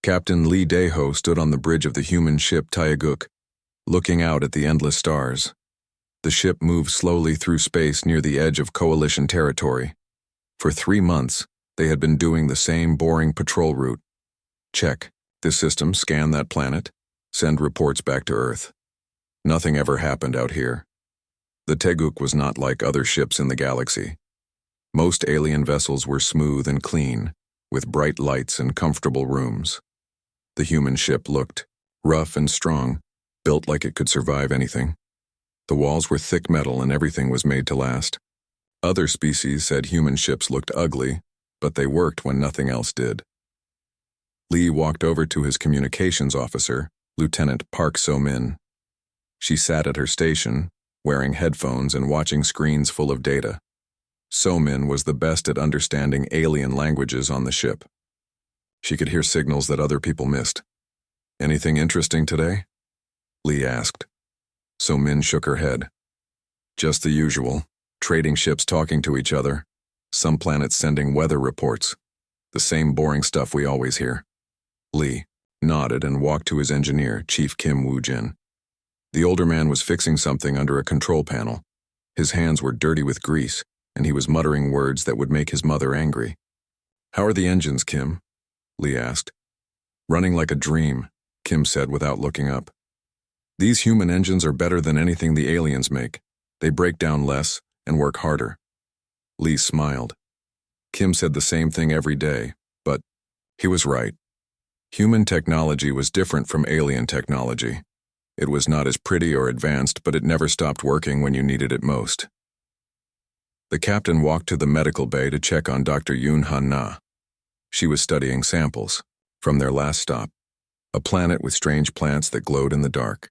Captain Lee Daeho stood on the bridge of the human ship Taeguk, looking out at the endless stars. The ship moved slowly through space near the edge of Coalition territory. For 3 months, they had been doing the same boring patrol route. Check this system, scan that planet, send reports back to Earth. Nothing ever happened out here. The Taeguk was not like other ships in the galaxy. Most alien vessels were smooth and clean, with bright lights and comfortable rooms. The human ship looked rough and strong, built like it could survive anything. The walls were thick metal and everything was made to last. Other species said human ships looked ugly, but they worked when nothing else did. Lee walked over to his communications officer, Lieutenant Park So-min. She sat at her station, wearing headphones and watching screens full of data. So-min was the best at understanding alien languages on the ship. She could hear signals that other people missed. "Anything interesting today?" Lee asked. So-min shook her head. "Just the usual. Trading ships talking to each other. Some planets sending weather reports. The same boring stuff we always hear." Lee nodded and walked to his engineer, Chief Kim Woo-jin. The older man was fixing something under a control panel. His hands were dirty with grease, and he was muttering words that would make his mother angry. "How are the engines, Kim?" Lee asked. "Running like a dream," Kim said without looking up. "These human engines are better than anything the aliens make. They break down less and work harder." Lee smiled. Kim said the same thing every day, but he was right. Human technology was different from alien technology. It was not as pretty or advanced, but it never stopped working when you needed it most. The captain walked to the medical bay to check on Dr. Yoon Han-na. She was studying samples from their last stop, a planet with strange plants that glowed in the dark.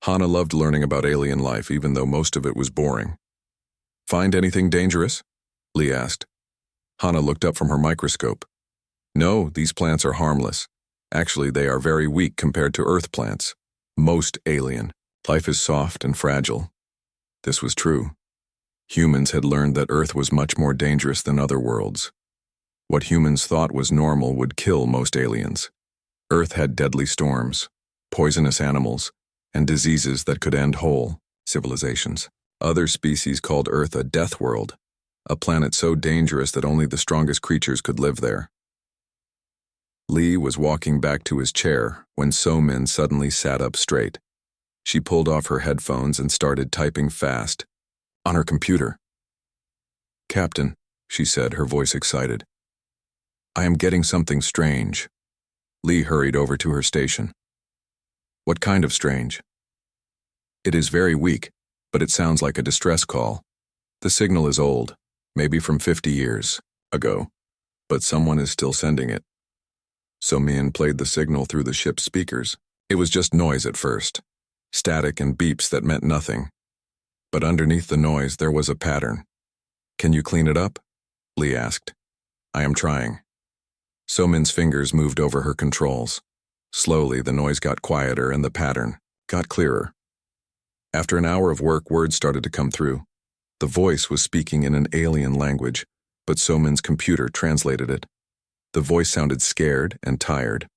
Hana loved learning about alien life, even though most of it was boring. "Find anything dangerous?" Lee asked. Hana looked up from her microscope. "No, these plants are harmless. Actually, they are very weak compared to Earth plants. Most alien. Life is soft and fragile." This was true. Humans had learned that Earth was much more dangerous than other worlds. What humans thought was normal would kill most aliens. Earth had deadly storms, poisonous animals, and diseases that could end whole civilizations. Other species called Earth a death world, a planet so dangerous that only the strongest creatures could live there. Lee was walking back to his chair when So-min suddenly sat up straight. She pulled off her headphones and started typing fast on her computer. "Captain," she said, her voice excited. "I am getting something strange." Lee hurried over to her station. "What kind of strange?" "It is very weak, but it sounds like a distress call. The signal is old, maybe from 50 years ago, but someone is still sending it." So-min played the signal through the ship's speakers. It was just noise at first, static and beeps that meant nothing. But underneath the noise there was a pattern. "Can you clean it up?" Lee asked. "I am trying." So-min's fingers moved over her controls. Slowly the noise got quieter and the pattern got clearer. After an hour of work, words started to come through. The voice was speaking in an alien language, but So-min's computer translated it. The voice sounded scared and tired.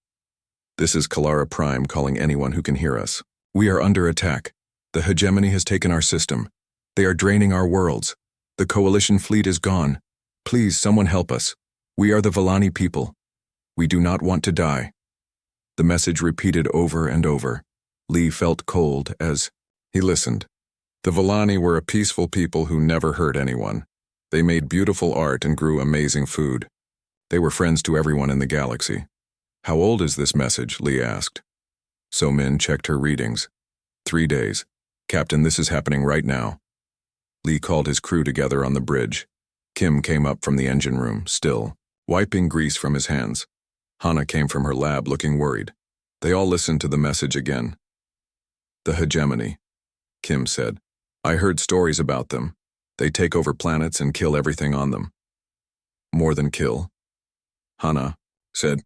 "This is Kalara Prime calling anyone who can hear us. We are under attack. The hegemony has taken our system. They are draining our worlds. The coalition fleet is gone. Please, someone help us. We are the Villani people. We do not want to die." The message repeated over and over. Lee felt cold as he listened. The Villani were a peaceful people who never hurt anyone. They made beautiful art and grew amazing food. They were friends to everyone in the galaxy. "How old is this message?" Lee asked. So-min checked her readings. 3 days. "Captain, this is happening right now." Lee called his crew together on the bridge. Kim came up from the engine room, still, wiping grease from his hands. Hana came from her lab looking worried. They all listened to the message again. "The hegemony," Kim said. "I heard stories about them. They take over planets and kill everything on them." "More than kill," Hana said.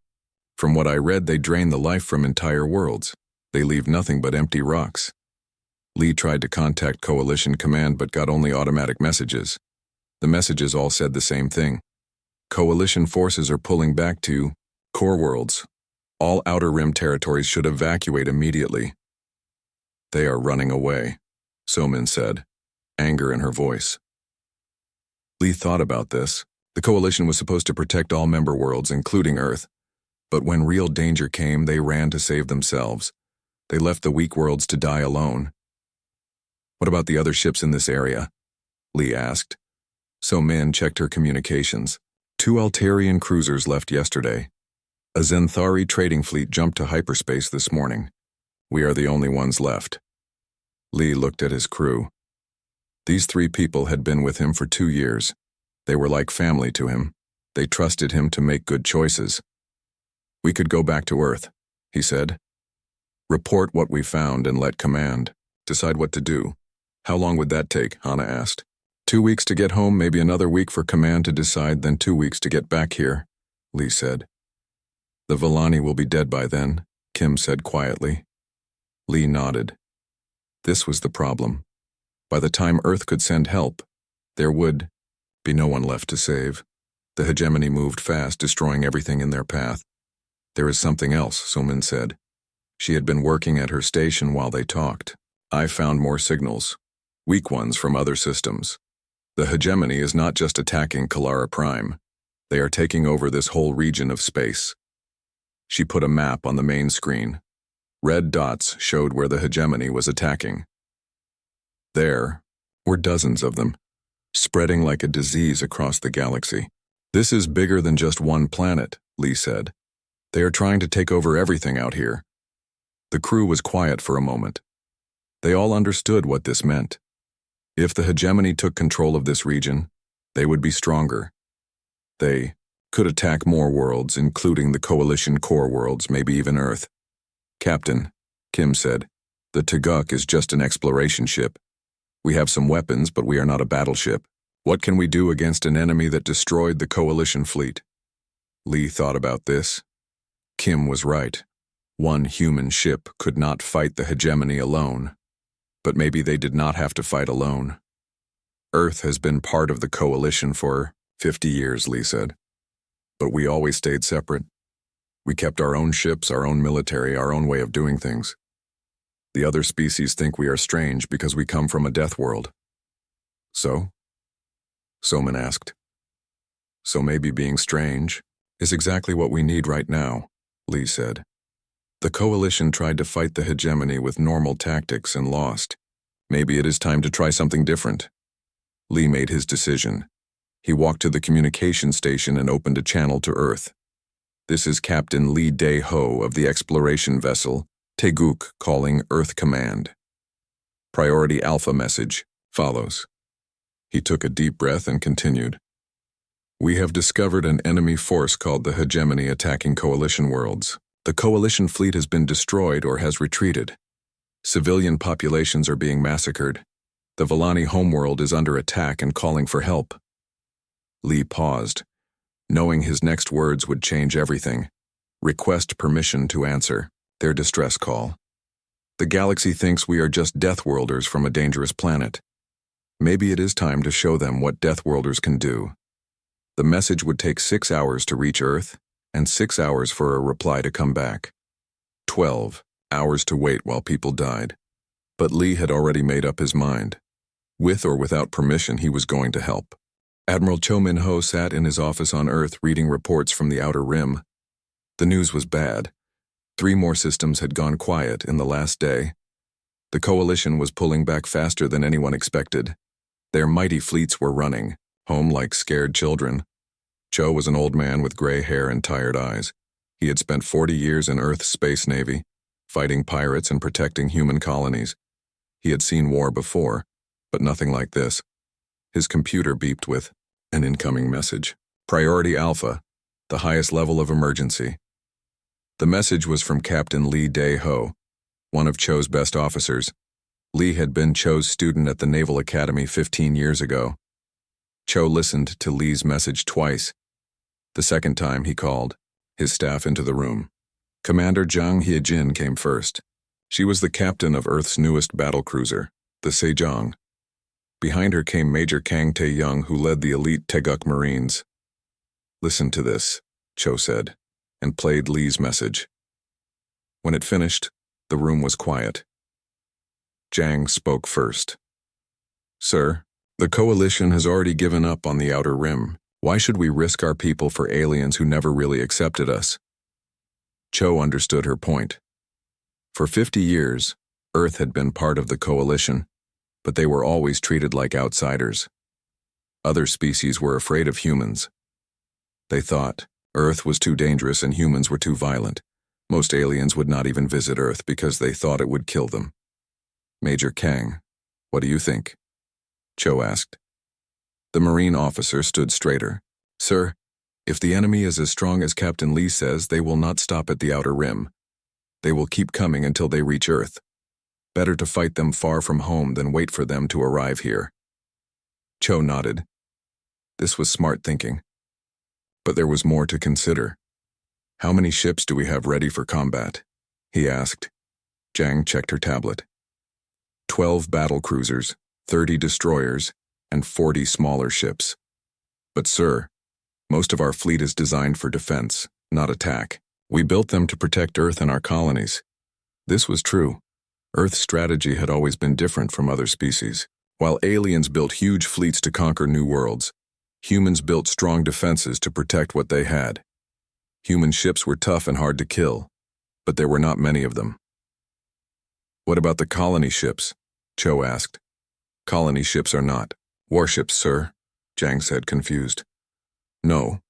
"From what I read, they drain the life from entire worlds. They leave nothing but empty rocks." Lee tried to contact Coalition Command but got only automatic messages. The messages all said the same thing. Coalition forces are pulling back to core worlds. All Outer Rim territories should evacuate immediately. They are running away, So-min said, anger in her voice. Lee thought about this. The Coalition was supposed to protect all member worlds, including Earth. But when real danger came, they ran to save themselves. They left the weak worlds to die alone. What about the other ships in this area? Lee asked. So-min checked her communications. 2 Altarian cruisers left yesterday. A Zenthari trading fleet jumped to hyperspace this morning. We are the only ones left. Lee looked at his crew. These 3 people had been with him for 2 years. They were like family to him. They trusted him to make good choices. We could go back to Earth, he said. Report what we found and let command decide what to do. How long would that take? Hana asked. 2 weeks to get home, maybe another week for command to decide, then 2 weeks to get back here, Lee said. The Villani will be dead by then, Kim said quietly. Lee nodded. This was the problem. By the time Earth could send help, there would be no one left to save. The hegemony moved fast, destroying everything in their path. There is something else, So-min said. She had been working at her station while they talked. I found more signals, weak ones from other systems. The hegemony is not just attacking Kalara Prime. They are taking over this whole region of space. She put a map on the main screen. Red dots showed where the hegemony was attacking. There were dozens of them, spreading like a disease across the galaxy. This is bigger than just one planet, Lee said. They are trying to take over everything out here. The crew was quiet for a moment. They all understood what this meant. If the hegemony took control of this region, they would be stronger. They could attack more worlds, including the Coalition core worlds, maybe even Earth. Captain, Kim said, the Taguk is just an exploration ship. We have some weapons, but we are not a battleship. What can we do against an enemy that destroyed the Coalition fleet? Lee thought about this. Kim was right. One human ship could not fight the hegemony alone. But maybe they did not have to fight alone. Earth has been part of the Coalition for 50 years, Lee said. But we always stayed separate. We kept our own ships, our own military, our own way of doing things. The other species think we are strange because we come from a death world. So? So-min asked. So maybe being strange is exactly what we need right now, Lee said. The Coalition tried to fight the hegemony with normal tactics and lost. Maybe it is time to try something different. Lee made his decision. He walked to the communication station and opened a channel to Earth. This is Captain Lee Dae-ho of the exploration vessel Taguk calling Earth Command. Priority Alpha message follows. He took a deep breath and continued. We have discovered an enemy force called the hegemony attacking Coalition worlds. The Coalition fleet has been destroyed or has retreated. Civilian populations are being massacred. The Villani homeworld is under attack and calling for help. Lee paused, knowing his next words would change everything. Request permission to answer their distress call. The galaxy thinks we are just Deathworlders from a dangerous planet. Maybe it is time to show them what Deathworlders can do. The message would take 6 hours to reach Earth, and 6 hours for a reply to come back. 12 hours to wait while people died. But Lee had already made up his mind. With or without permission, he was going to help. Admiral Cho Min-ho sat in his office on Earth reading reports from the Outer Rim. The news was bad. 3 more systems had gone quiet in the last day. The Coalition was pulling back faster than anyone expected. Their mighty fleets were running, home like scared children. Cho was an old man with gray hair and tired eyes. He had spent 40 years in Earth's space navy, fighting pirates and protecting human colonies. He had seen war before, but nothing like this. His computer beeped with an incoming message. Priority Alpha, the highest level of emergency. The message was from Captain Lee Dae-ho, one of Cho's best officers. Lee had been Cho's student at the Naval Academy 15 years ago. Cho listened to Lee's message twice. The second time he called his staff into the room. Commander Jang Hye-jin came first. She was the captain of Earth's newest battlecruiser, the Sejong. Behind her came Major Kang Tae-young, who led the elite Taguk Marines. Listen to this, Cho said, and played Lee's message. When it finished, the room was quiet. Jiang spoke first. Sir, the coalition has already given up on the Outer Rim. Why should we risk our people for aliens who never really accepted us? Cho understood her point. For 50 years, Earth had been part of the coalition, but they were always treated like outsiders. Other species were afraid of humans. They thought Earth was too dangerous and humans were too violent. Most aliens would not even visit Earth because they thought it would kill them. Major Kang, what do you think? Cho asked. The Marine officer stood straighter. Sir, if the enemy is as strong as Captain Lee says, they will not stop at the Outer Rim. They will keep coming until they reach Earth. Better to fight them far from home than wait for them to arrive here. Cho nodded. This was smart thinking. But there was more to consider. How many ships do we have ready for combat? He asked. Jiang checked her tablet. 12 battle cruisers, 30 destroyers, and 40 smaller ships. But sir, most of our fleet is designed for defense, not attack. We built them to protect Earth and our colonies. This was true. Earth's strategy had always been different from other species. While aliens built huge fleets to conquer new worlds, humans built strong defenses to protect what they had. Human ships were tough and hard to kill, but there were not many of them. What about the colony ships? Cho asked. Colony ships are not warships, sir, Jiang said, confused. No,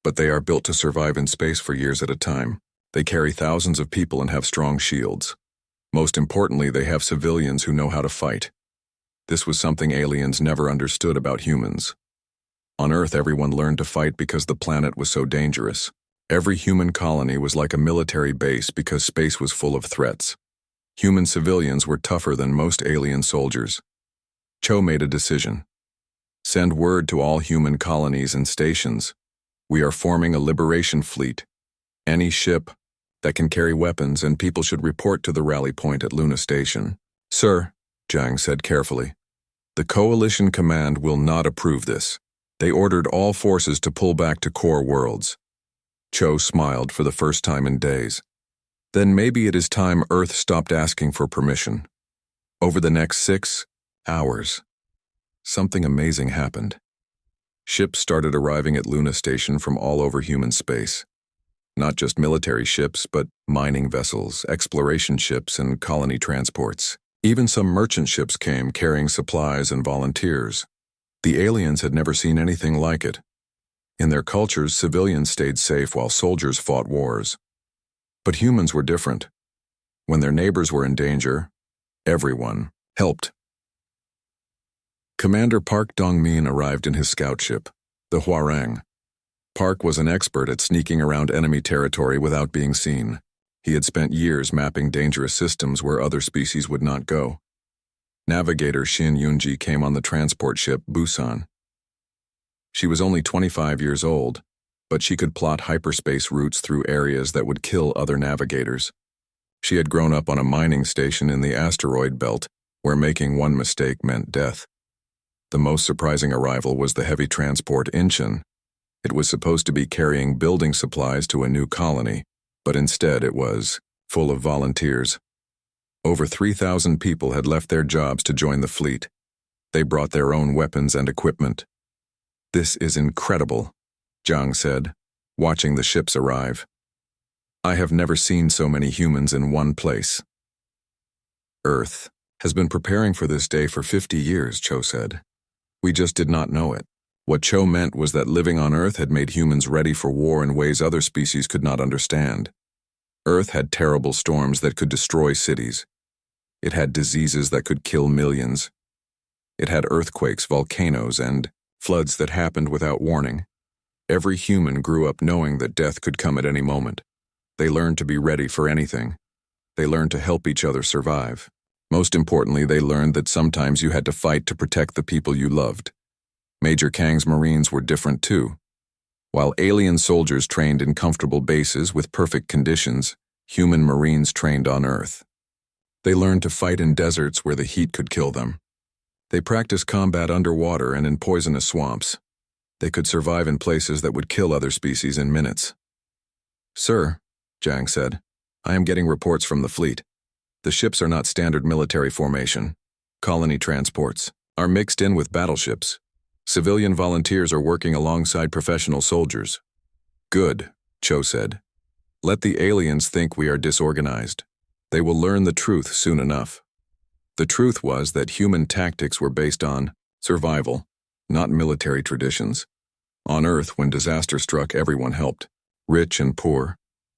but they are built to survive in space for years at a time. They carry thousands of people and have strong shields. Most importantly, they have civilians who know how to fight. This was something aliens never understood about humans. On Earth, everyone learned to fight because the planet was so dangerous. Every human colony was like a military base because space was full of threats. Human civilians were tougher than most alien soldiers. Cho made a decision. Send word to all human colonies and stations. We are forming a liberation fleet. Any ship that can carry weapons and people should report to the rally point at Luna Station. Sir, Jiang said carefully, the Coalition Command will not approve this. They ordered all forces to pull back to core worlds. Cho smiled for the first time in days. Then maybe it is time Earth stopped asking for permission. Over the next 6 hours, something amazing happened. Ships started arriving at Luna Station from all over human space. Not just military ships, but mining vessels, exploration ships, and colony transports. Even some merchant ships came carrying supplies and volunteers. The aliens had never seen anything like it. In their cultures, civilians stayed safe while soldiers fought wars. But humans were different. When their neighbors were in danger, everyone helped. Commander Park Dongmin arrived in his scout ship, the Hwarang. Park was an expert at sneaking around enemy territory without being seen. He had spent years mapping dangerous systems where other species would not go. Navigator Shin Yunji came on the transport ship Busan. She was only 25 years old, but she could plot hyperspace routes through areas that would kill other navigators. She had grown up on a mining station in the asteroid belt, where making one mistake meant death. The most surprising arrival was the heavy transport Incheon. It was supposed to be carrying building supplies to a new colony, but instead it was full of volunteers. Over 3,000 people had left their jobs to join the fleet. They brought their own weapons and equipment. This is incredible, Jiang said, watching the ships arrive. I have never seen so many humans in one place. Earth has been preparing for this day for 50 years, Cho said. We just did not know it. What Cho meant was that living on Earth had made humans ready for war in ways other species could not understand. Earth had terrible storms that could destroy cities. It had diseases that could kill millions. It had earthquakes, volcanoes, and floods that happened without warning. Every human grew up knowing that death could come at any moment. They learned to be ready for anything. They learned to help each other survive. Most importantly, they learned that sometimes you had to fight to protect the people you loved. Major Kang's Marines were different too. While alien soldiers trained in comfortable bases with perfect conditions, human Marines trained on Earth. They learned to fight in deserts where the heat could kill them. They practiced combat underwater and in poisonous swamps. They could survive in places that would kill other species in minutes. Sir, Jiang said, I am getting reports from the fleet. The ships are not standard military formation. Colony transports are mixed in with battleships. Civilian volunteers are working alongside professional soldiers. Good, Cho said. Let the aliens think we are disorganized. They will learn the truth soon enough. The truth was that human tactics were based on survival, not military traditions. On Earth, when disaster struck, everyone helped. Rich and poor,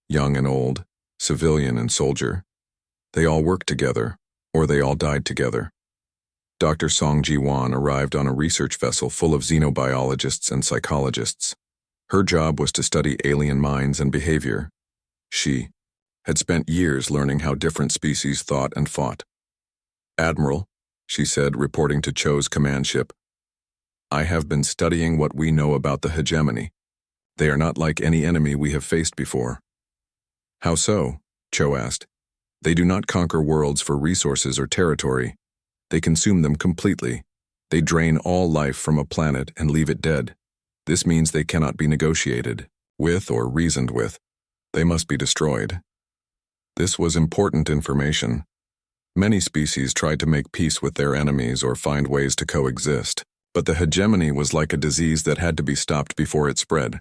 young and old, civilian and soldier. They all worked together, or they all died together. Dr. Song Ji-won arrived on a research vessel full of xenobiologists and psychologists. Her job was to study alien minds and behavior. She had spent years learning how different species thought and fought. Admiral, she said, reporting to Cho's command ship, I have been studying what we know about the hegemony. They are not like any enemy we have faced before. How so? Cho asked. They do not conquer worlds for resources or territory. They consume them completely. They drain all life from a planet and leave it dead. This means they cannot be negotiated with or reasoned with. They must be destroyed. This was important information. Many species tried to make peace with their enemies or find ways to coexist, but the hegemony was like a disease that had to be stopped before it spread.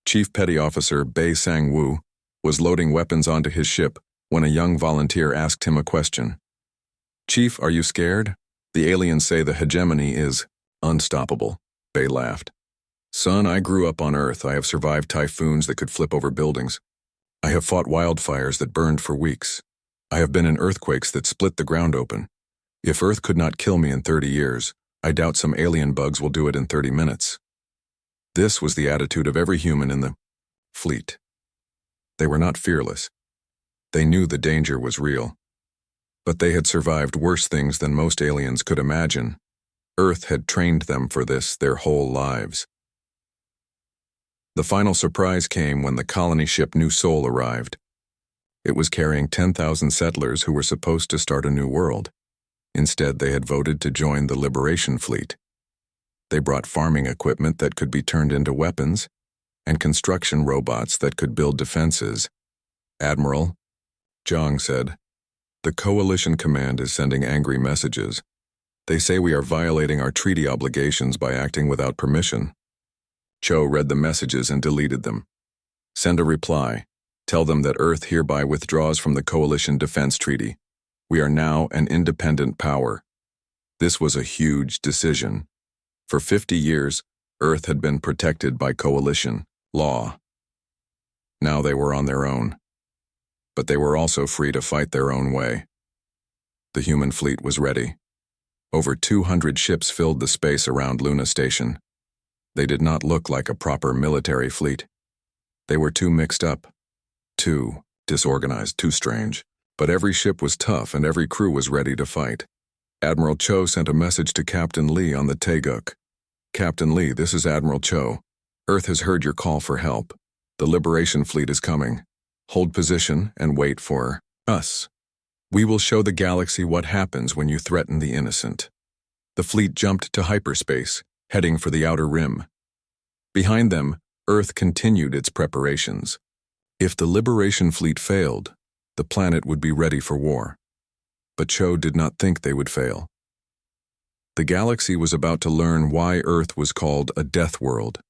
Chief Petty Officer Bei Sang-woo was loading weapons onto his ship when a young volunteer asked him a question. Chief, are you scared? The aliens say the hegemony is unstoppable. Bei laughed. Son, I grew up on Earth. I have survived typhoons that could flip over buildings. I have fought wildfires that burned for weeks. I have been in earthquakes that split the ground open. If Earth could not kill me in 30 years, I doubt some alien bugs will do it in 30 minutes. This was the attitude of every human in the fleet. They were not fearless. They knew the danger was real. But they had survived worse things than most aliens could imagine. Earth had trained them for this their whole lives. The final surprise came when the colony ship New Seoul arrived. It was carrying 10,000 settlers who were supposed to start a new world. Instead, they had voted to join the Liberation Fleet. They brought farming equipment that could be turned into weapons and construction robots that could build defenses. Admiral, Zhang said, the Coalition Command is sending angry messages. They say we are violating our treaty obligations by acting without permission. Cho read the messages and deleted them. Send a reply. Tell them that Earth hereby withdraws from the Coalition Defense Treaty. We are now an independent power. This was a huge decision. For 50 years, Earth had been protected by coalition law. Now they were on their own. But they were also free to fight their own way. The human fleet was ready. Over 200 ships filled the space around Luna Station. They did not look like a proper military fleet. They were too mixed up, too disorganized, too strange. But every ship was tough and every crew was ready to fight. Admiral Cho sent a message to Captain Lee on the Taeguk. Captain Lee, this is Admiral Cho. Earth has heard your call for help. The Liberation Fleet is coming. Hold position and wait for us. We will show the galaxy what happens when you threaten the innocent. The fleet jumped to hyperspace, heading for the outer rim. Behind them, Earth continued its preparations. If the Liberation Fleet failed, the planet would be ready for war. But Cho did not think they would fail. The galaxy was about to learn why Earth was called a death world,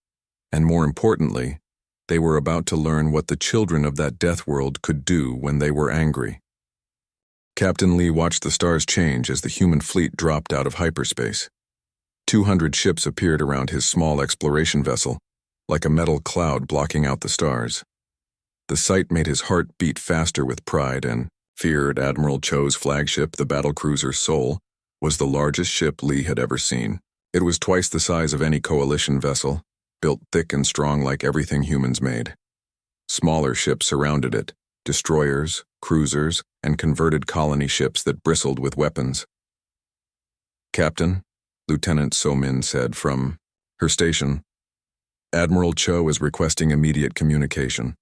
and more importantly, they were about to learn what the children of that death world could do when they were angry. Captain Lee watched the stars change as the human fleet dropped out of hyperspace. 200 ships appeared around his small exploration vessel, like a metal cloud blocking out the stars. The sight made his heart beat faster with pride and feared. Admiral Cho's flagship, the battlecruiser Seoul, was the largest ship Lee had ever seen. It was twice the size of any coalition vessel, built thick and strong like everything humans made. Smaller ships surrounded it, destroyers, cruisers, and converted colony ships that bristled with weapons. Captain, Lieutenant So-min said from her station, Admiral Cho is requesting immediate communication.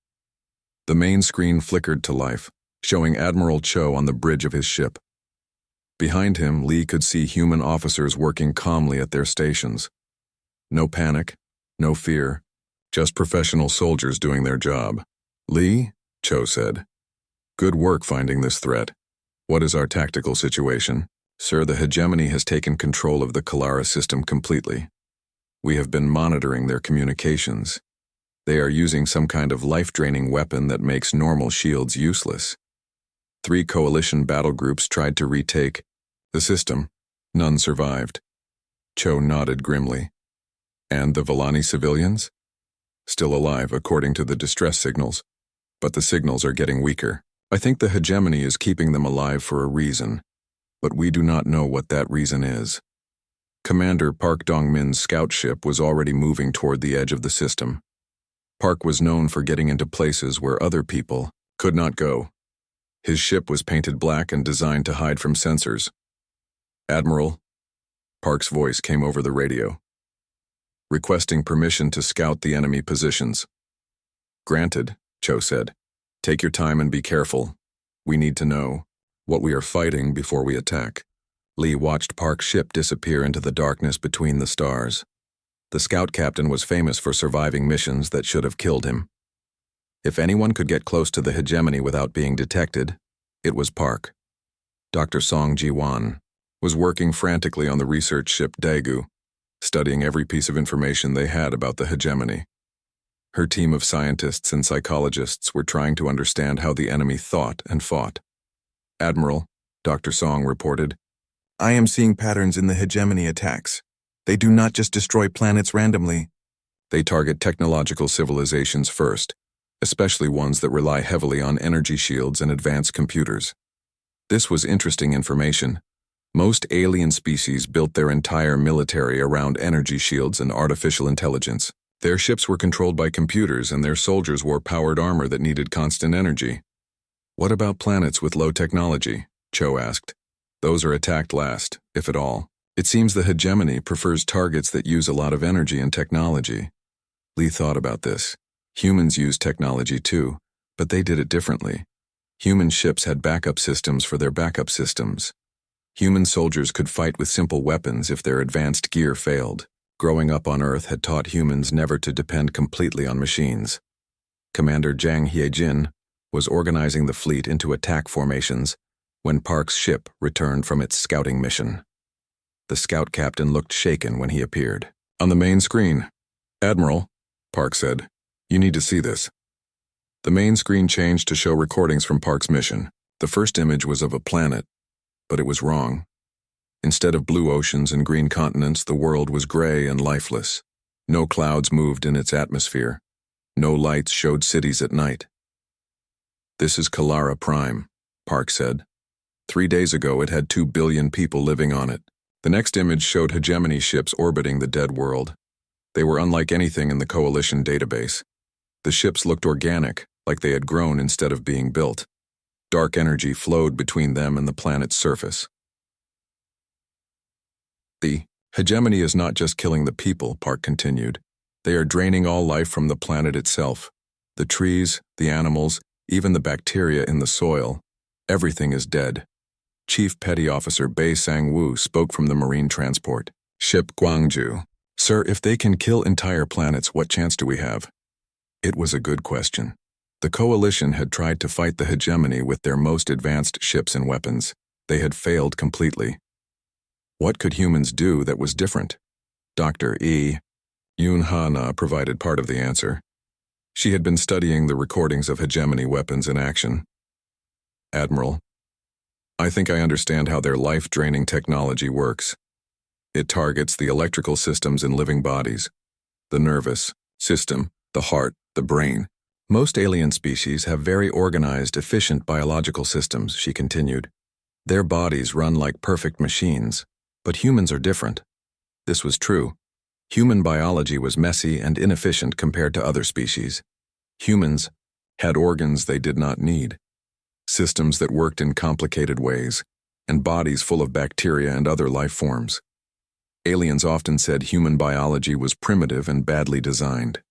The main screen flickered to life, showing Admiral Cho on the bridge of his ship. Behind him, Lee could see human officers working calmly at their stations. No panic, no fear, just professional soldiers doing their job. Lee, Cho said, Good work finding this threat. What is our tactical situation? Sir, the hegemony has taken control of the Kalara system completely. We have been monitoring their communications. They are using some kind of life-draining weapon that makes normal shields useless. 3 coalition battle groups tried to retake the system. None survived. Cho nodded grimly. And the Villani civilians? Still alive, according to the distress signals. But the signals are getting weaker. I think the hegemony is keeping them alive for a reason, but we do not know what that reason is. Commander Park Dong-min's scout ship was already moving toward the edge of the system. Park was known for getting into places where other people could not go. His ship was painted black and designed to hide from sensors. Admiral, Park's voice came over the radio. Requesting permission to scout the enemy positions. Granted, Cho said. Take your time and be careful. We need to know what we are fighting before we attack. Lee watched Park's ship disappear into the darkness between the stars. The scout captain was famous for surviving missions that should have killed him. If anyone could get close to the hegemony without being detected, it was Park. Dr. Song Ji-wan was working frantically on the research ship Daegu, studying every piece of information they had about the hegemony. Her team of scientists and psychologists were trying to understand how the enemy thought and fought. Admiral, Dr. Song reported, I am seeing patterns in the hegemony attacks. They do not just destroy planets randomly. They target technological civilizations first, especially ones that rely heavily on energy shields and advanced computers. This was interesting information. Most alien species built their entire military around energy shields and artificial intelligence. Their ships were controlled by computers and their soldiers wore powered armor that needed constant energy. What about planets with low technology? Cho asked. Those are attacked last, if at all. It seems the hegemony prefers targets that use a lot of energy and technology. Lee thought about this. Humans use technology too, but they did it differently. Human ships had backup systems for their backup systems. Human soldiers could fight with simple weapons if their advanced gear failed. Growing up on Earth had taught humans never to depend completely on machines. Commander Jang Hyejin was organizing the fleet into attack formations when Park's ship returned from its scouting mission. The scout captain looked shaken when he appeared. On the main screen, Admiral, Park said, you need to see this. The main screen changed to show recordings from Park's mission. The first image was of a planet, but it was wrong. Instead of blue oceans and green continents, the world was gray and lifeless. No clouds moved in its atmosphere. No lights showed cities at night. This is Kalara Prime, Park said. 3 days ago, it had 2 billion people living on it. The next image showed hegemony ships orbiting the dead world. They were unlike anything in the Coalition database. The ships looked organic, like they had grown instead of being built. Dark energy flowed between them and the planet's surface. The hegemony is not just killing the people, Park continued. They are draining all life from the planet itself. The trees, the animals, even the bacteria in the soil. Everything is dead. Chief Petty Officer Bei Sang-woo spoke from the marine transport ship Gwangju. Sir, if they can kill entire planets, what chance do we have? It was a good question. The Coalition had tried to fight the hegemony with their most advanced ships and weapons. They had failed completely. What could humans do that was different? Dr. E. Yoon-ha-na provided part of the answer. She had been studying the recordings of hegemony weapons in action. Admiral, I think I understand how their life-draining technology works. It targets the electrical systems in living bodies, the nervous system, the heart, the brain. Most alien species have very organized, efficient biological systems, she continued. Their bodies run like perfect machines, but humans are different. This was true. Human biology was messy and inefficient compared to other species. Humans had organs they did not need, systems that worked in complicated ways, and bodies full of bacteria and other life forms. Aliens often said human biology was primitive and badly designed.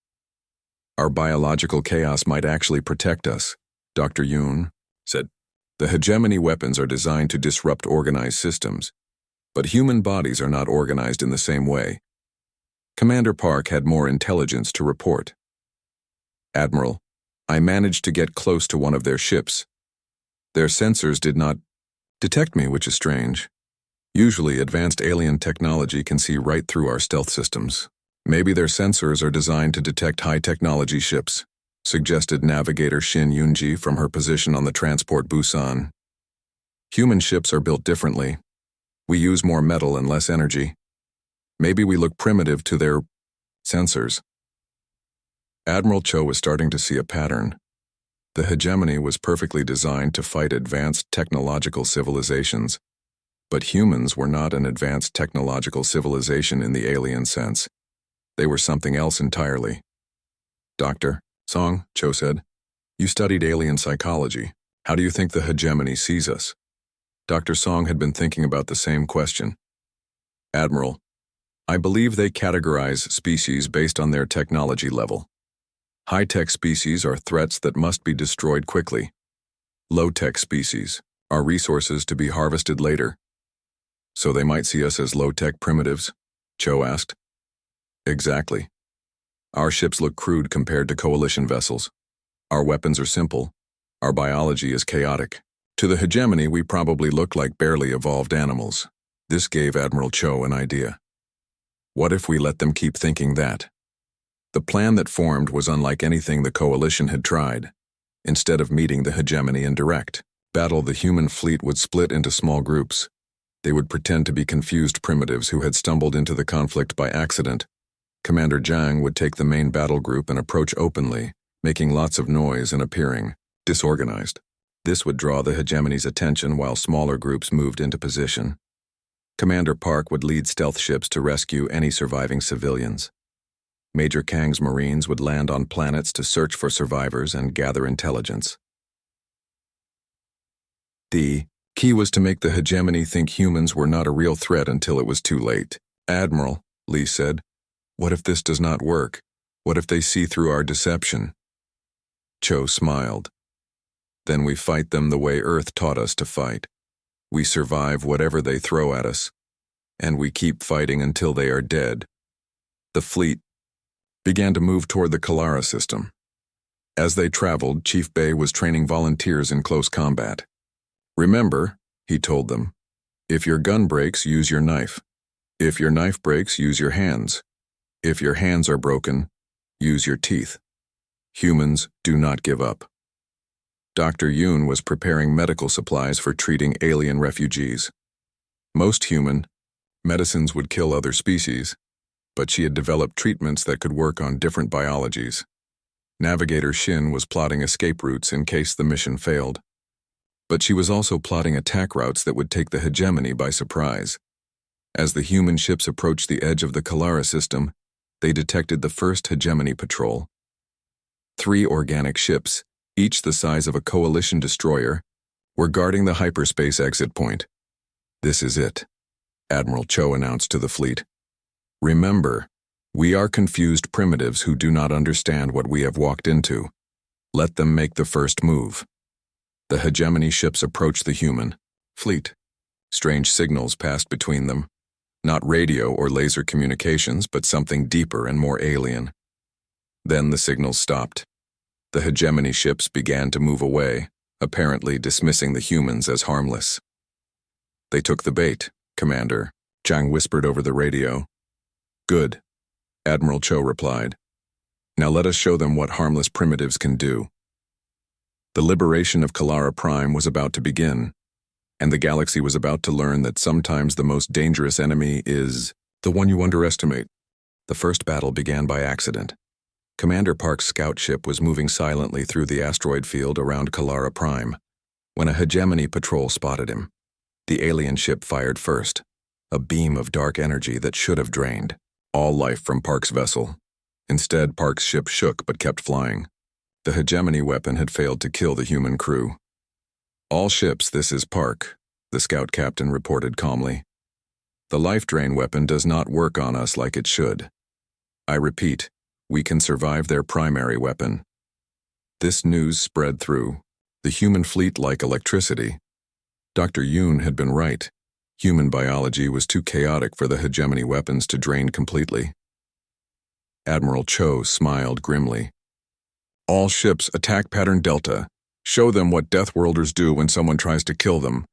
Our biological chaos might actually protect us, Dr. Yoon said. The hegemony weapons are designed to disrupt organized systems, but human bodies are not organized in the same way. Commander Park had more intelligence to report. Admiral, I managed to get close to one of their ships. Their sensors did not detect me, which is strange. Usually, advanced alien technology can see right through our stealth systems. Maybe their sensors are designed to detect high-technology ships, suggested Navigator Shin Yunji from her position on the transport Busan. Human ships are built differently. We use more metal and less energy. Maybe we look primitive to their sensors. Admiral Cho was starting to see a pattern. The hegemony was perfectly designed to fight advanced technological civilizations, but humans were not an advanced technological civilization in the alien sense. They were something else entirely. Dr. Song, Cho said, you studied alien psychology. How do you think the hegemony sees us? Dr. Song had been thinking about the same question. Admiral, I believe they categorize species based on their technology level. High-tech species are threats that must be destroyed quickly. Low-tech species are resources to be harvested later. So they might see us as low-tech primitives? Cho asked. Exactly. Our ships look crude compared to coalition vessels. Our weapons are simple. Our biology is chaotic. To the hegemony, we probably look like barely evolved animals. This gave Admiral Cho an idea. What if we let them keep thinking that? The plan that formed was unlike anything the coalition had tried. Instead of meeting the hegemony in direct battle, the human fleet would split into small groups. They would pretend to be confused primitives who had stumbled into the conflict by accident. Commander Zhang would take the main battle group and approach openly, making lots of noise and appearing disorganized. This would draw the hegemony's attention while smaller groups moved into position. Commander Park would lead stealth ships to rescue any surviving civilians. Major Kang's Marines would land on planets to search for survivors and gather intelligence. The key was to make the hegemony think humans were not a real threat until it was too late. Admiral, Lee said, what if this does not work? What if they see through our deception? Cho smiled. Then we fight them the way Earth taught us to fight. We survive whatever they throw at us, and we keep fighting until they are dead. The fleet began to move toward the Kalara system. As they traveled, Chief Bei was training volunteers in close combat. Remember, he told them, if your gun breaks, use your knife. If your knife breaks, use your hands. If your hands are broken, use your teeth. Humans do not give up. Dr. Yoon was preparing medical supplies for treating alien refugees. Most human medicines would kill other species, but she had developed treatments that could work on different biologies. Navigator Shin was plotting escape routes in case the mission failed. But she was also plotting attack routes that would take the hegemony by surprise. As the human ships approached the edge of the Kalara system, they detected the first hegemony patrol. 3 organic ships, each the size of a coalition destroyer, were guarding the hyperspace exit point. This is it, Admiral Cho announced to the fleet. Remember, we are confused primitives who do not understand what we have walked into. Let them make the first move. The hegemony ships approached the human fleet. Strange signals passed between them. Not radio or laser communications, but something deeper and more alien. Then the signals stopped. The hegemony ships began to move away, apparently dismissing the humans as harmless. They took the bait, Commander, Zhang whispered over the radio. Good, Admiral Cho replied. Now let us show them what harmless primitives can do. The liberation of Kalara Prime was about to begin, and the galaxy was about to learn that sometimes the most dangerous enemy is the one you underestimate. The first battle began by accident. Commander Park's scout ship was moving silently through the asteroid field around Kalara Prime when a hegemony patrol spotted him. The alien ship fired first, a beam of dark energy that should have drained all life from Park's vessel. Instead, Park's ship shook but kept flying. The hegemony weapon had failed to kill the human crew. All ships, this is Park, the scout captain reported calmly. The life drain weapon does not work on us like it should. I repeat, we can survive their primary weapon. This news spread through the human fleet like electricity. Dr. Yoon had been right. Human biology was too chaotic for the hegemony weapons to drain completely. Admiral Cho smiled grimly. All ships attack pattern Delta. Show them what Deathworlders do when someone tries to kill them.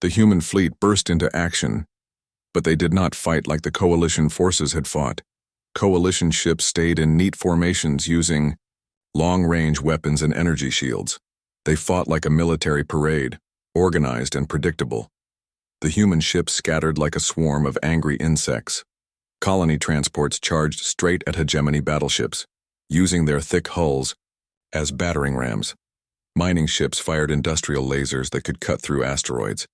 The human fleet burst into action, but they did not fight like the Coalition forces had fought. Coalition ships stayed in neat formations using long-range weapons and energy shields. They fought like a military parade, organized and predictable. The human ships scattered like a swarm of angry insects. Colony transports charged straight at hegemony battleships, using their thick hulls as battering rams. Mining ships fired industrial lasers that could cut through asteroids.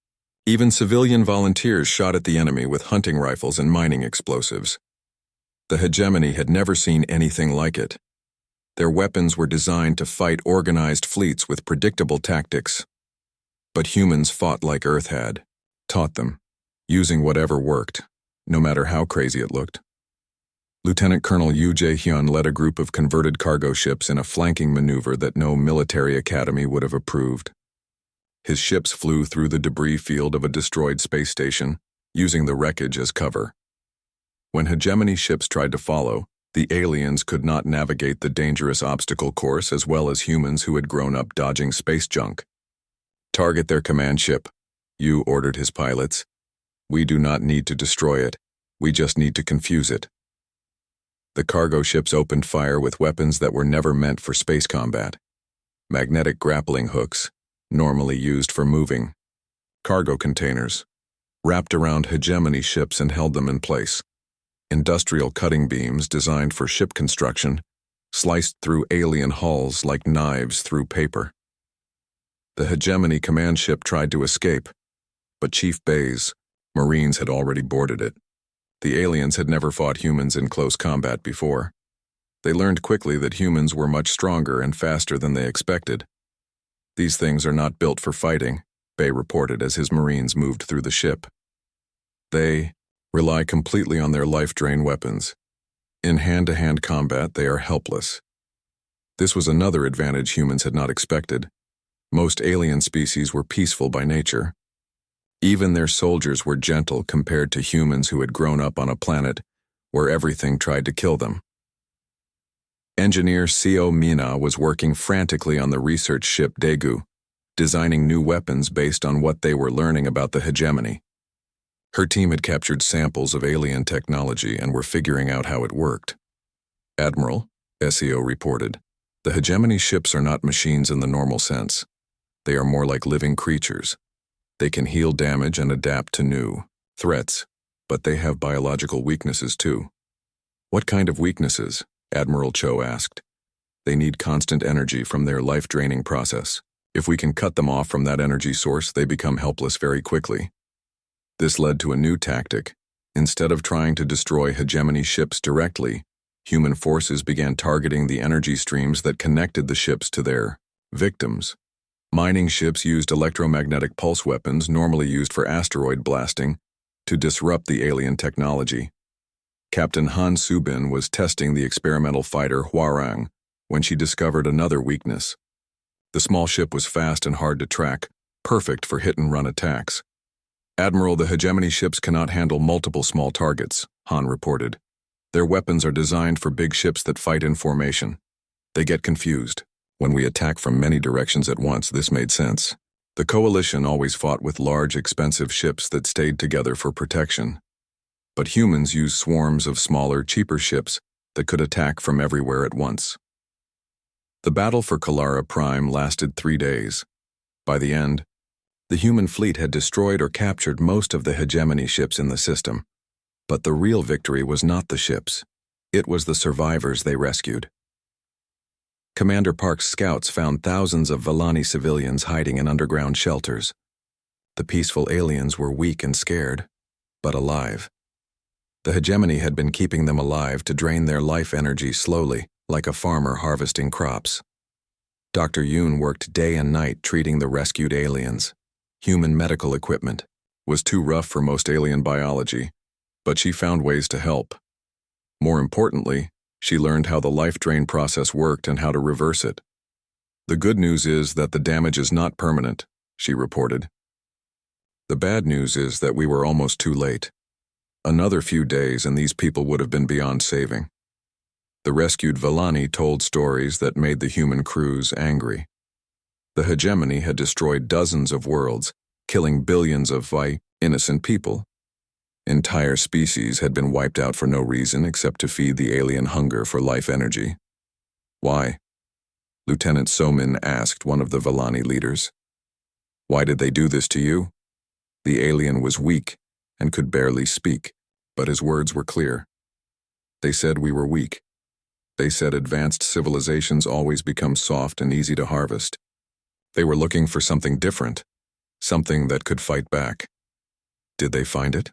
Even civilian volunteers shot at the enemy with hunting rifles and mining explosives. The hegemony had never seen anything like it. Their weapons were designed to fight organized fleets with predictable tactics. But humans fought like Earth had taught them, using whatever worked, no matter how crazy it looked. Lieutenant Colonel Yu Jae-hyun led a group of converted cargo ships in a flanking maneuver that no military academy would have approved. His ships flew through the debris field of a destroyed space station, using the wreckage as cover. When hegemony ships tried to follow, the aliens could not navigate the dangerous obstacle course as well as humans who had grown up dodging space junk. Target their command ship, Yu ordered his pilots. We do not need to destroy it, we just need to confuse it. The cargo ships opened fire with weapons that were never meant for space combat. Magnetic grappling hooks, normally used for moving. Cargo containers, wrapped around hegemony ships and held them in place. Industrial cutting beams designed for ship construction, sliced through alien hulls like knives through paper. The hegemony command ship tried to escape, but Chief Bay's Marines had already boarded it. The aliens had never fought humans in close combat before. They learned quickly that humans were much stronger and faster than they expected. These things are not built for fighting, Bay reported as his Marines moved through the ship. They rely completely on their life-drain weapons. In hand-to-hand combat, they are helpless. This was another advantage humans had not expected. Most alien species were peaceful by nature. Even their soldiers were gentle compared to humans who had grown up on a planet where everything tried to kill them. Engineer Seo Mina was working frantically on the research ship Daegu, designing new weapons based on what they were learning about the hegemony. Her team had captured samples of alien technology and were figuring out how it worked. Admiral, Seo reported, the hegemony ships are not machines in the normal sense. They are more like living creatures. They can heal damage and adapt to new threats, but they have biological weaknesses too. What kind of weaknesses? Admiral Cho asked. They need constant energy from their life-draining process. If we can cut them off from that energy source, they become helpless very quickly. This led to a new tactic. Instead of trying to destroy hegemony ships directly, human forces began targeting the energy streams that connected the ships to their victims. Mining ships used electromagnetic pulse weapons normally used for asteroid blasting to disrupt the alien technology. Captain Han Subin was testing the experimental fighter Hwarang when she discovered another weakness. The small ship was fast and hard to track, perfect for hit-and-run attacks. Admiral, the hegemony ships cannot handle multiple small targets, Han reported. Their weapons are designed for big ships that fight in formation. They get confused. When we attack from many directions at once, this made sense. The Coalition always fought with large, expensive ships that stayed together for protection. But humans used swarms of smaller, cheaper ships that could attack from everywhere at once. The battle for Kalara Prime lasted 3 days. By the end, the human fleet had destroyed or captured most of the hegemony ships in the system. But the real victory was not the ships. It was the survivors they rescued. Commander Park's scouts found thousands of Vellani civilians hiding in underground shelters. The peaceful aliens were weak and scared, but alive. The hegemony had been keeping them alive to drain their life energy slowly, like a farmer harvesting crops. Dr. Yoon worked day and night treating the rescued aliens. Human medical equipment was too rough for most alien biology, but she found ways to help. More importantly, she learned how the life drain process worked and how to reverse it. The good news is that the damage is not permanent, she reported. The bad news is that we were almost too late. Another few days and these people would have been beyond saving. The rescued Vellani told stories that made the human crews angry. The hegemony had destroyed dozens of worlds, killing billions of innocent people. Entire species had been wiped out for no reason except to feed the alien hunger for life energy. Why? Lieutenant Somin asked one of the Villani leaders. Why did they do this to you? The alien was weak and could barely speak, but his words were clear. They said we were weak. They said advanced civilizations always become soft and easy to harvest. They were looking for something different, something that could fight back. Did they find it?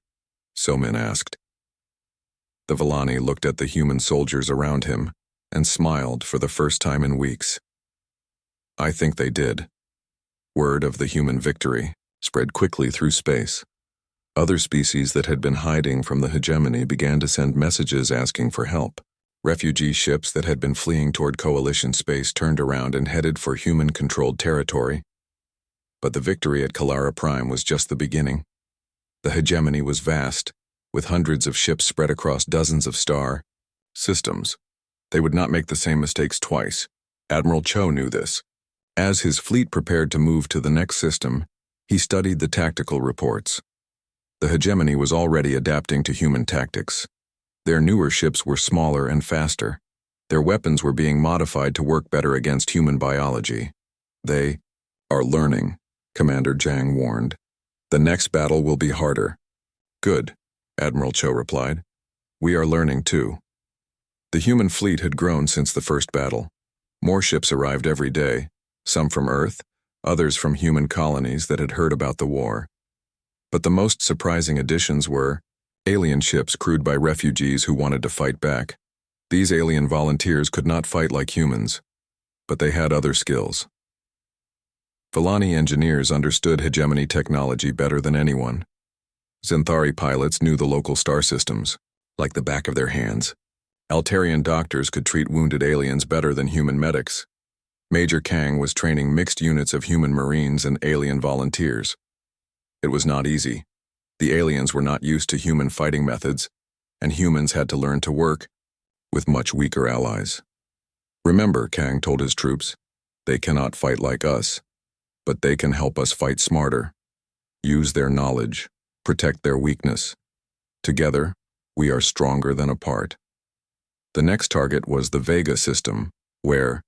Somin asked. The Villani looked at the human soldiers around him and smiled for the first time in weeks. I think they did. Word of the human victory spread quickly through space. Other species that had been hiding from the hegemony began to send messages asking for help. Refugee ships that had been fleeing toward coalition space turned around and headed for human-controlled territory. But the victory at Kalara Prime was just the beginning. The hegemony was vast, with hundreds of ships spread across dozens of star systems. They would not make the same mistakes twice. Admiral Cho knew this. As his fleet prepared to move to the next system, he studied the tactical reports. The hegemony was already adapting to human tactics. Their newer ships were smaller and faster. Their weapons were being modified to work better against human biology. They are learning, Commander Zhang warned. The next battle will be harder. Good, Admiral Cho replied. We are learning too. The human fleet had grown since the first battle. More ships arrived every day, some from Earth, others from human colonies that had heard about the war. But the most surprising additions were alien ships crewed by refugees who wanted to fight back. These alien volunteers could not fight like humans, but they had other skills. Villani engineers understood hegemony technology better than anyone. Xanthari pilots knew the local star systems, like the back of their hands. Altarian doctors could treat wounded aliens better than human medics. Major Kang was training mixed units of human marines and alien volunteers. It was not easy. The aliens were not used to human fighting methods, and humans had to learn to work with much weaker allies. Remember, Kang told his troops, they cannot fight like us, but they can help us fight smarter. Use their knowledge, protect their weakness. Together, we are stronger than apart. The next target was the Vega system, where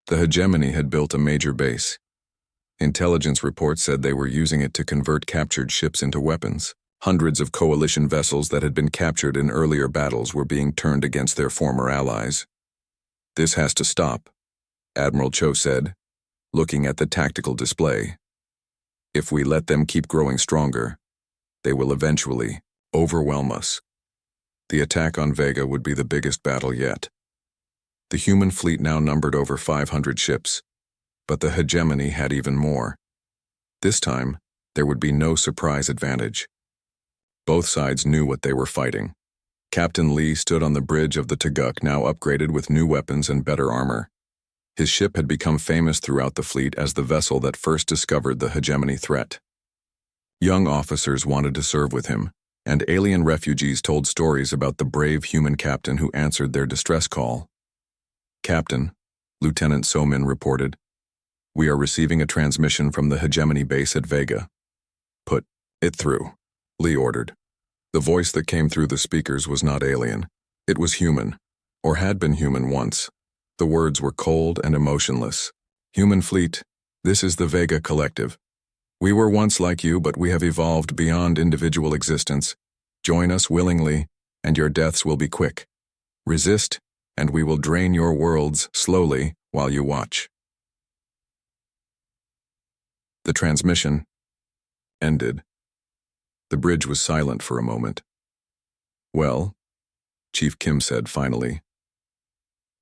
the hegemony had built a major base. Intelligence reports said they were using it to convert captured ships into weapons. Hundreds of coalition vessels that had been captured in earlier battles were being turned against their former allies. This has to stop, Admiral Cho said, looking at the tactical display. If we let them keep growing stronger, they will eventually overwhelm us. The attack on Vega would be the biggest battle yet. The human fleet now numbered over 500 ships, but the hegemony had even more. This time, there would be no surprise advantage. Both sides knew what they were fighting. Captain Lee stood on the bridge of the Tagak, now upgraded with new weapons and better armor. His ship had become famous throughout the fleet as the vessel that first discovered the hegemony threat. Young officers wanted to serve with him, and alien refugees told stories about the brave human captain who answered their distress call. Captain, Lieutenant Somin reported, we are receiving a transmission from the hegemony base at Vega. Put it through, Lee ordered. The voice that came through the speakers was not alien. It was human, or had been human once. The words were cold and emotionless. Human fleet, this is the Vega Collective. We were once like you, but we have evolved beyond individual existence. Join us willingly, and your deaths will be quick. Resist, and we will drain your worlds slowly while you watch. The transmission ended. The bridge was silent for a moment. Well, Chief Kim said finally,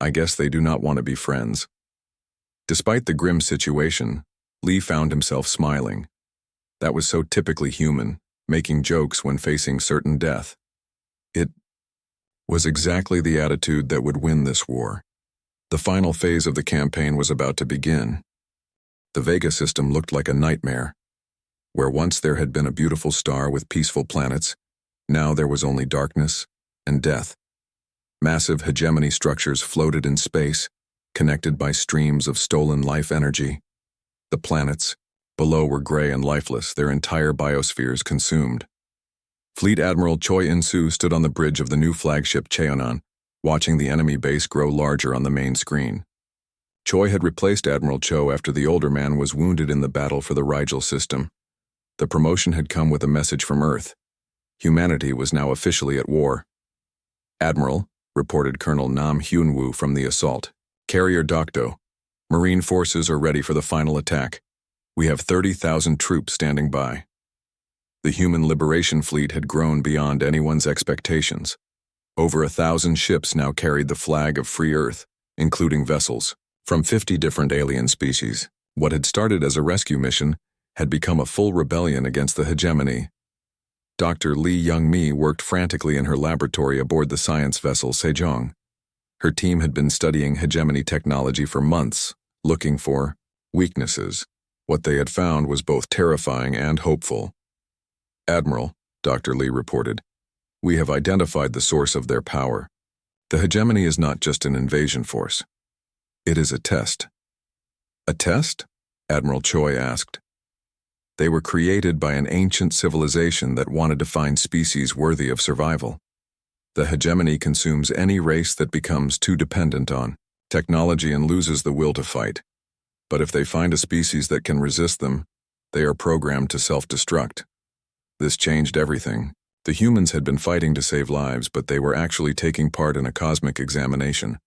I guess they do not want to be friends. Despite the grim situation, Lee found himself smiling. That was so typically human, making jokes when facing certain death. It was exactly the attitude that would win this war. The final phase of the campaign was about to begin. The Vega system looked like a nightmare. Where once there had been a beautiful star with peaceful planets, now there was only darkness and death. Massive hegemony structures floated in space, connected by streams of stolen life energy. The planets below were gray and lifeless, their entire biospheres consumed. Fleet Admiral Choi In-soo stood on the bridge of the new flagship Cheonan, watching the enemy base grow larger on the main screen. Choi had replaced Admiral Cho after the older man was wounded in the battle for the Rigel system. The promotion had come with a message from Earth. Humanity was now officially at war. "Admiral," reported Colonel Nam Hyun-woo from the assault. "Carrier Dokdo. Marine forces are ready for the final attack. We have 30,000 troops standing by." The human liberation fleet had grown beyond anyone's expectations. Over 1,000 ships now carried the flag of free Earth, including vessels from 50 different alien species. What had started as a rescue mission had become a full rebellion against the hegemony. Dr. Lee Young-mi worked frantically in her laboratory aboard the science vessel Sejong. Her team had been studying hegemony technology for months, looking for weaknesses. What they had found was both terrifying and hopeful. "Admiral," Dr. Lee reported, "we have identified the source of their power. The hegemony is not just an invasion force. It is a test." "A test?" Admiral Choi asked. "They were created by an ancient civilization that wanted to find species worthy of survival. The hegemony consumes any race that becomes too dependent on technology and loses the will to fight. But if they find a species that can resist them, they are programmed to self-destruct. This changed everything. The humans had been fighting to save lives, but they were actually taking part in a cosmic examination.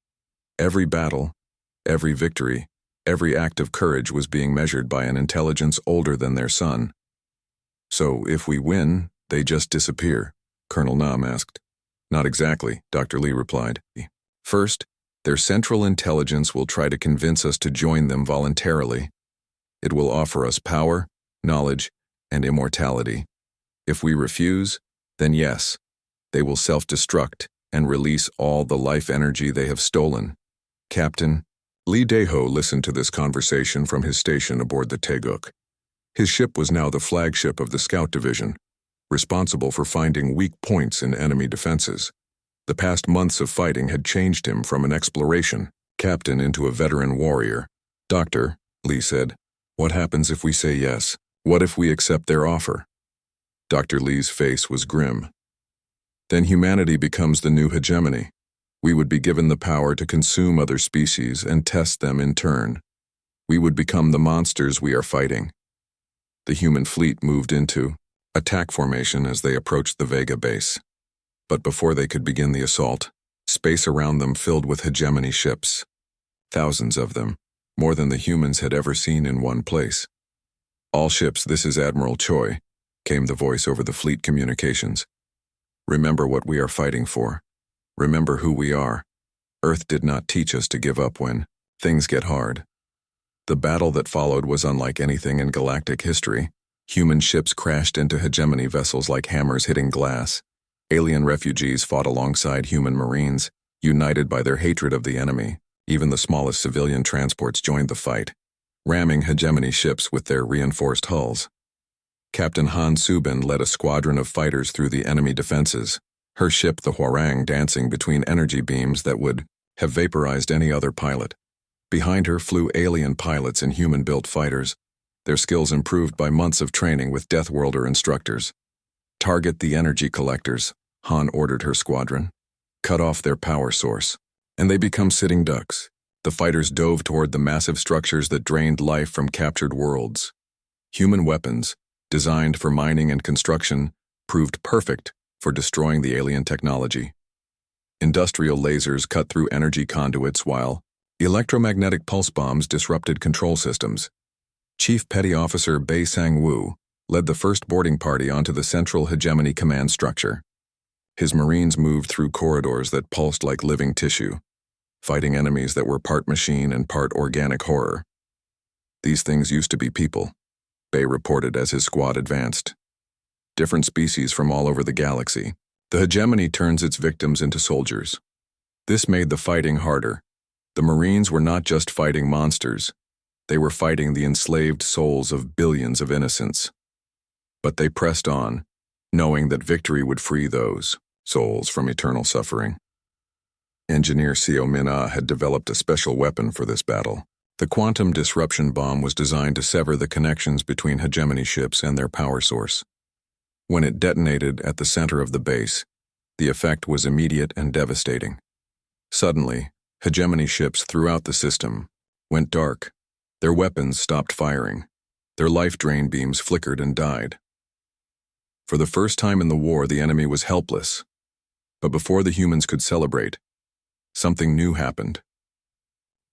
Every battle, every victory, every act of courage was being measured by an intelligence older than their sun. So if we win, they just disappear?" Colonel Nam asked. "Not exactly," Dr. Lee replied. "First, their central intelligence will try to convince us to join them voluntarily. It will offer us power, knowledge, and immortality. If we refuse, then yes, they will self-destruct and release all the life energy they have stolen." Captain Lee Dae-ho listened to this conversation from his station aboard the Taeguk. His ship was now the flagship of the Scout Division, responsible for finding weak points in enemy defenses. The past months of fighting had changed him from an exploration captain into a veteran warrior. "Doctor," Lee said, "what happens if we say yes? What if we accept their offer?" Dr. Lee's face was grim. "Then humanity becomes the new hegemony. We would be given the power to consume other species and test them in turn. We would become the monsters we are fighting." The human fleet moved into attack formation as they approached the Vega base. But before they could begin the assault, space around them filled with hegemony ships. Thousands of them, more than the humans had ever seen in one place. "All ships, this is Admiral Choi," came the voice over the fleet communications. "Remember what we are fighting for. Remember who we are. Earth did not teach us to give up when things get hard." The battle that followed was unlike anything in galactic history. Human ships crashed into hegemony vessels like hammers hitting glass. Alien refugees fought alongside human marines, united by their hatred of the enemy. Even the smallest civilian transports joined the fight, ramming hegemony ships with their reinforced hulls. Captain Han Subin led a squadron of fighters through the enemy defenses, her ship the Hwarang dancing between energy beams that would have vaporized any other pilot. Behind her flew alien pilots and human-built fighters, their skills improved by months of training with Deathworlder instructors. "Target the energy collectors," Han ordered her squadron. "Cut off their power source." And they become sitting ducks. The fighters dove toward the massive structures that drained life from captured worlds. Human weapons, designed for mining and construction, proved perfect for destroying the alien technology. Industrial lasers cut through energy conduits while electromagnetic pulse bombs disrupted control systems. Chief Petty Officer Bae Sang-woo led the first boarding party onto the central hegemony command structure. His Marines moved through corridors that pulsed like living tissue, fighting enemies that were part machine and part organic horror. "These things used to be people," Bae reported as his squad advanced. "Different species from all over the galaxy. The hegemony turns its victims into soldiers." This made the fighting harder. The Marines were not just fighting monsters. They were fighting the enslaved souls of billions of innocents. But they pressed on, knowing that victory would free those souls from eternal suffering. Engineer Seo Min-ah had developed a special weapon for this battle, The quantum disruption bomb was designed to sever the connections between hegemony ships and their power source. When it detonated at the center of the base, the effect was immediate and devastating. Suddenly, hegemony ships throughout the system went dark. Their weapons stopped firing. Their life drain beams flickered and died. For the first time in the war, the enemy was helpless. But before the humans could celebrate, something new happened.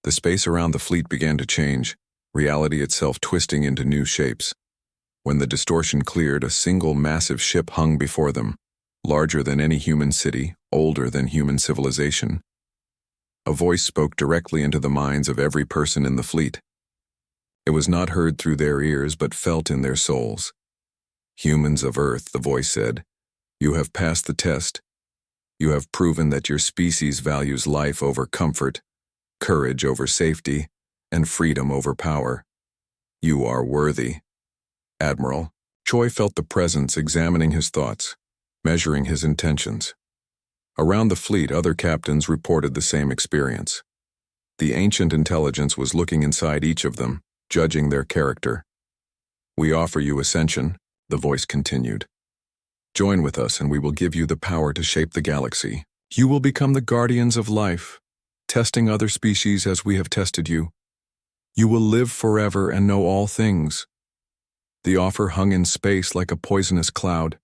The space around the fleet began to change, reality itself twisting into new shapes. When the distortion cleared, a single massive ship hung before them, larger than any human city, older than human civilization. A voice spoke directly into the minds of every person in the fleet. It was not heard through their ears, but felt in their souls. "Humans of Earth," the voice said, "you have passed the test. You have proven that your species values life over comfort, courage over safety, and freedom over power. You are worthy." Admiral Choi felt the presence, examining his thoughts, measuring his intentions. Around the fleet, other captains reported the same experience. The ancient intelligence was looking inside each of them, judging their character. "We offer you ascension," the voice continued. "Join with us and we will give you the power to shape the galaxy. You will become the guardians of life, testing other species as we have tested you. You will live forever and know all things." The offer hung in space like a poisonous cloud.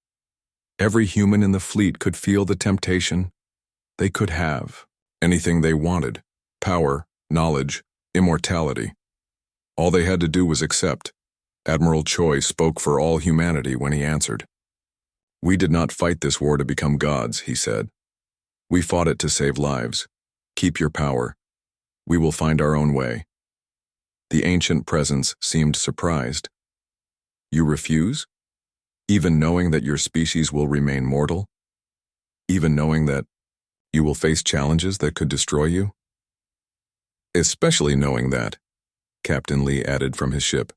Every human in the fleet could feel the temptation. They could have anything they wanted: power, knowledge, immortality. All they had to do was accept. Admiral Choi spoke for all humanity when he answered. "We did not fight this war to become gods," he said. "We fought it to save lives. Keep your power. We will find our own way." The ancient presence seemed surprised. "You refuse? Even knowing that your species will remain mortal? Even knowing that you will face challenges that could destroy you?" "Especially knowing that," Captain Lee added from his ship.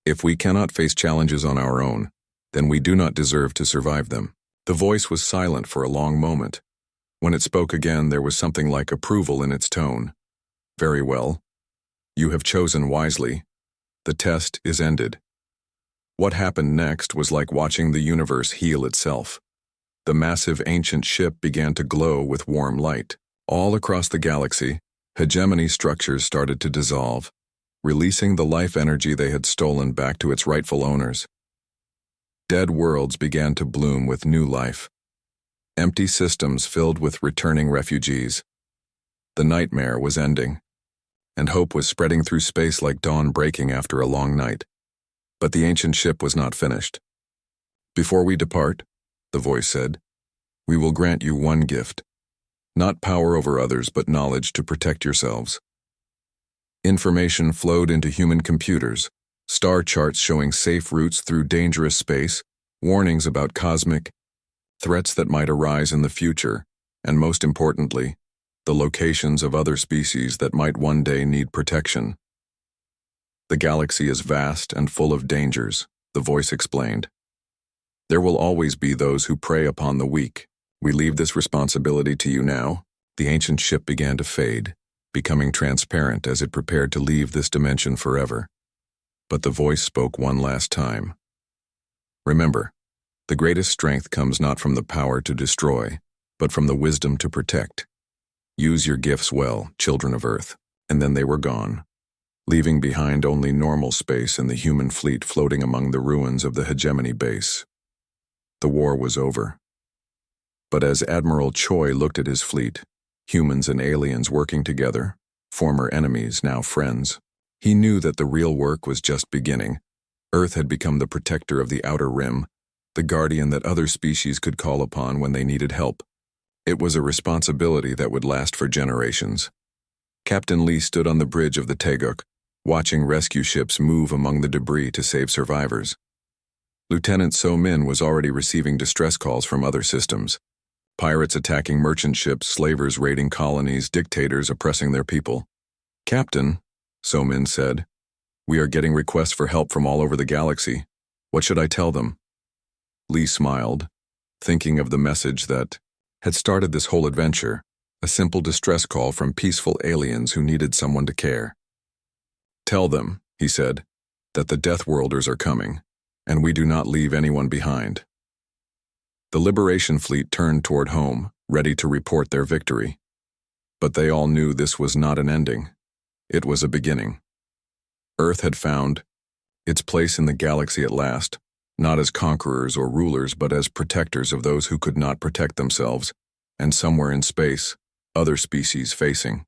"If we cannot face challenges on our own, then we do not deserve to survive them." The voice was silent for a long moment. When it spoke again, there was something like approval in its tone. "Very well. You have chosen wisely. The test is ended." What happened next was like watching the universe heal itself. The massive ancient ship began to glow with warm light. All across the galaxy, hegemony structures started to dissolve, releasing the life energy they had stolen back to its rightful owners. Dead worlds began to bloom with new life. Empty systems filled with returning refugees. The nightmare was ending, and hope was spreading through space like dawn breaking after a long night. But the ancient ship was not finished. "Before we depart," the voice said, "we will grant you one gift. Not power over others, but knowledge to protect yourselves." Information flowed into human computers, star charts showing safe routes through dangerous space, warnings about cosmic threats that might arise in the future, and most importantly, the locations of other species that might one day need protection. "The galaxy is vast and full of dangers," the voice explained. "There will always be those who prey upon the weak. We leave this responsibility to you now." The ancient ship began to fade, becoming transparent as it prepared to leave this dimension forever. But the voice spoke one last time. "Remember, the greatest strength comes not from the power to destroy, but from the wisdom to protect. Use your gifts well, children of Earth." And then they were gone, leaving behind only normal space and the human fleet floating among the ruins of the hegemony base. The war was over. But as Admiral Choi looked at his fleet, humans and aliens working together, former enemies, now friends, he knew that the real work was just beginning. Earth had become the protector of the outer rim, the guardian that other species could call upon when they needed help. It was a responsibility that would last for generations. Captain Lee stood on the bridge of the Taeguk, watching rescue ships move among the debris to save survivors. Lieutenant So Min was already receiving distress calls from other systems. Pirates attacking merchant ships, slavers raiding colonies, dictators oppressing their people. "Captain," So Min said, "we are getting requests for help from all over the galaxy. What should I tell them?" Lee smiled, thinking of the message that had started this whole adventure, a simple distress call from peaceful aliens who needed someone to care. Tell them, he said, that the Deathworlders are coming, and we do not leave anyone behind. The Liberation Fleet turned toward home, ready to report their victory. But they all knew this was not an ending. It was a beginning. Earth had found its place in the galaxy at last, not as conquerors or rulers, but as protectors of those who could not protect themselves, and somewhere in space, other species facing